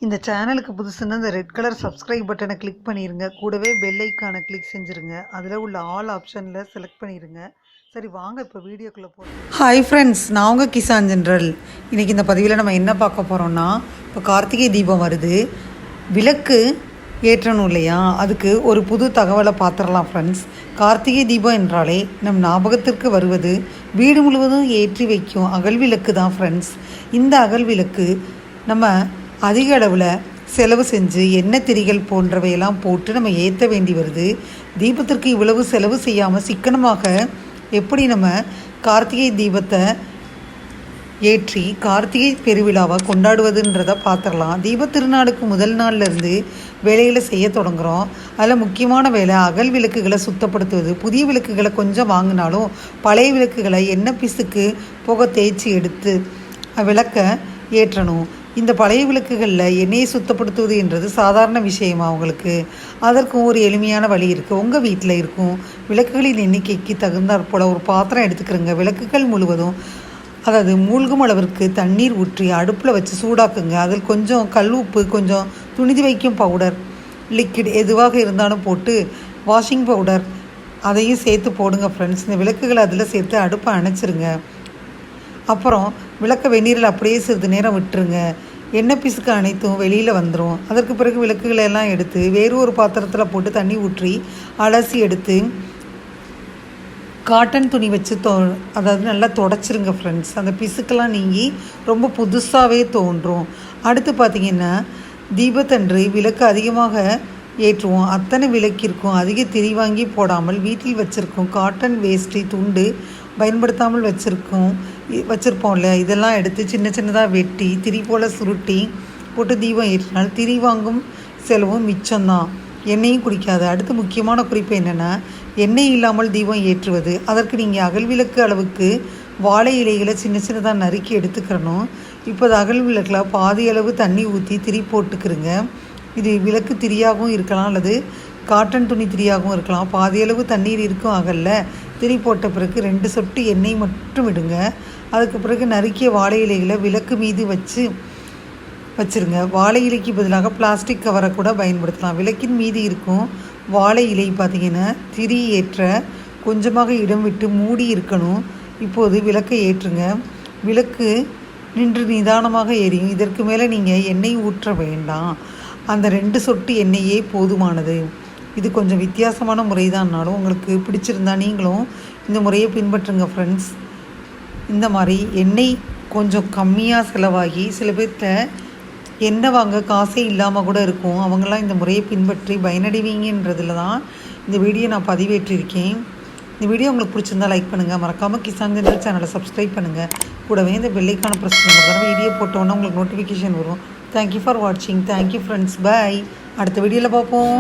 இந்த சேனலுக்கு புதுசுன்னா இந்த ரெட் கலர் சப்ஸ்கிரைப் பட்டனை கிளிக் பண்ணிடுங்க. கூடவே பெல் ஐக்கானை கிளிக் செஞ்சுருங்க. அதில் உள்ள ஆல் ஆப்ஷனில் செலக்ட் பண்ணிடுங்க. சரி வாங்க இப்போ வீடியோக்குள்ளே போகிறோம். ஹாய் ஃப்ரெண்ட்ஸ், நான் உங்கள் கிசான் ஜென்ரல். இன்றைக்கி இந்த பதிவில் நம்ம என்ன பார்க்க போகிறோம்னா, இப்போ கார்த்திகை தீபம் வருது, விளக்கு ஏற்றணும் இல்லையா? அதுக்கு ஒரு புது தகவலை பார்த்துடலாம் ஃப்ரெண்ட்ஸ். கார்த்திகை தீபம் என்றாலே நம் ஞாபகத்திற்கு வருவது வீடு முழுவதும் ஏற்றி வைக்கும் அகல் விளக்கு தான் ஃப்ரெண்ட்ஸ். இந்த அகல் விளக்கு நம்ம அதிக அளவில் செலவு செஞ்சு எண்ணெய் திரிகள் போன்றவையெல்லாம் போட்டு நம்ம ஏற்ற வேண்டி வருது. தீபத்திற்கு இவ்வளவு செலவு செய்யாமல் சிக்கனமாக எப்படி நம்ம கார்த்திகை தீபத்தை ஏற்றி கார்த்திகை பெருவிழாவை கொண்டாடுவதுன்றதை பார்த்துடலாம். தீப திருநாளுக்கு முதல் நாள்லேருந்து வேலைகளை செய்ய தொடங்குகிறோம். அதில் முக்கியமான வேலை அகல் விளக்குகளை சுத்தப்படுத்துவது. புதிய விளக்குகளை கொஞ்சம் வாங்கினாலும் பழைய விளக்குகளை எண்ணெய் பிசுக்கு புகை தேய்ச்சி எடுத்து விளக்கை ஏற்றணும். இந்த பழைய விளக்குகளில் எண்ணெயை சுத்தப்படுத்துவது என்றது சாதாரண விஷயமா அவங்களுக்கு? அதற்கும் ஒரு எளிமையான வழி இருக்குது. உங்கள் வீட்டில் இருக்கும் விளக்குகளின் எண்ணிக்கைக்கு தகுந்தாற் போல் ஒரு பாத்திரம் எடுத்துக்கிறங்க. விளக்குகள் முழுவதும் அதாவது மூழ்கும் அளவிற்கு தண்ணீர் ஊற்றி அடுப்பில் வச்சு சூடாக்குங்க. அதில் கொஞ்சம் கல் உப்பு, கொஞ்சம் துணிதி வைக்கும் பவுடர், லிக்விட் எதுவாக இருந்தாலும் போட்டு வாஷிங் பவுடர் அதையும் சேர்த்து போடுங்க ஃப்ரெண்ட்ஸ். இந்த விளக்குகளை அதில் சேர்த்து அடுப்பை அணைச்சிருங்க. அப்புறம் விளக்க வெந்நீரில் அப்படியே சிறிது நேரம் விட்டுருங்க. எண்ணெய் பிசுக்கு அனைத்தும் வெளியில் வந்துடும். அதற்கு பிறகு விளக்குகளை எல்லாம் எடுத்து வேறு ஒரு பாத்திரத்தில் போட்டு தண்ணி ஊற்றி அலசி எடுத்து காட்டன் துணி வச்சு அதாவது நல்லா தொடச்சிருங்க ஃப்ரெண்ட்ஸ். அந்த பிசுக்கெல்லாம் நீங்கி ரொம்ப புதுசாகவே தோன்றும். அடுத்து பார்த்திங்கன்னா, தீபத்தன்று விளக்கு அதிகமாக ஏற்றுவோம். அத்தனை விளக்கிற்கும் அதிக திரி வாங்கி போடாமல் வீட்டில் வச்சுருக்கோம் காட்டன் வேஷ்டி துண்டு பயன்படுத்தாமல் வச்சுருப்போம்ல, இதெல்லாம் எடுத்து சின்ன சின்னதாக வெட்டி திரி போல் சுருட்டி போட்டு தீபம் ஏற்றினால் திரி வாங்கும் செலவும் மிச்சம்தான், எண்ணெயும் குடிக்காது. அடுத்து முக்கியமான குறிப்பு என்னென்னா, எண்ணெய் இல்லாமல் தீபம் ஏற்றுவது. அதற்கு நீங்கள் அகல் விளக்கு அளவுக்கு வாழை இலைகளை சின்ன சின்னதாக நறுக்கி எடுத்துக்கிறணும். இப்போ அது அகல் விளக்கில் பாதி அளவு தண்ணி ஊற்றி திரி போட்டுக்கிறங்க. இது விளக்கு திரியாகவும் இருக்கலாம் அல்லது காட்டன் துணி திரியாகவும் இருக்கலாம். பாதியளவு தண்ணீர் இருக்கும் அகலில் திரி போட்ட பிறகு 2 சொட்டு எண்ணெய் மட்டும் விடுங்க. அதுக்கு பிறகு நறுக்கிய வாழை இலைகளை விளக்கு மீது வச்சுருங்க. வாழை இலைக்கு பதிலாக பிளாஸ்டிக் கவரை கூட பயன்படுத்தலாம். விளக்கின் மீது இருக்கும் வாழை இலை பார்த்திங்கன்னா திரி ஏற்ற கொஞ்சமாக இடம் விட்டு மூடி இருக்கணும். இப்போது விளக்கை ஏற்றுங்க. விளக்கு நின்று நிதானமாக எரியும். இதற்கு மேலே நீங்கள் எண்ணெய் ஊற்ற வேண்டாம். அந்த 2 சொட்டு எண்ணெயே போதுமானது. இது கொஞ்சம் வித்தியாசமான முறை தான்னாலும் உங்களுக்கு பிடிச்சிருந்தா நீங்களும் இந்த முறையை பின்பற்றுங்க ஃப்ரெண்ட்ஸ். இந்த மாதிரி எண்ணெய் கொஞ்சம் கம்மியாக செலவாகி சில பேர்கிட்ட எண்ணெய் வாங்க காசே இல்லாமல் கூட இருக்கும். அவங்களாம் இந்த முறையை பின்பற்றி பயனடைவீங்கன்றதில் தான் இந்த வீடியோ நான் பதிவேற்றிருக்கேன். இந்த வீடியோ உங்களுக்கு பிடிச்சிருந்தா லைக் பண்ணுங்கள். மறக்காமல் கிசான் ஜென்ரல் சேனலை சப்ஸ்கிரைப் பண்ணுங்கள். கூடவே இந்த பெல்லைக்கான ப்ரெஸ் பண்ணுங்கள். வீடியோ போட்டோன்னா உங்களுக்கு நோட்டிஃபிகேஷன் வரும். தேங்க்யூ ஃபார் வாட்சிங். Thank you friends. பாய். அடுத்த வீடியோவில் பார்ப்போம்.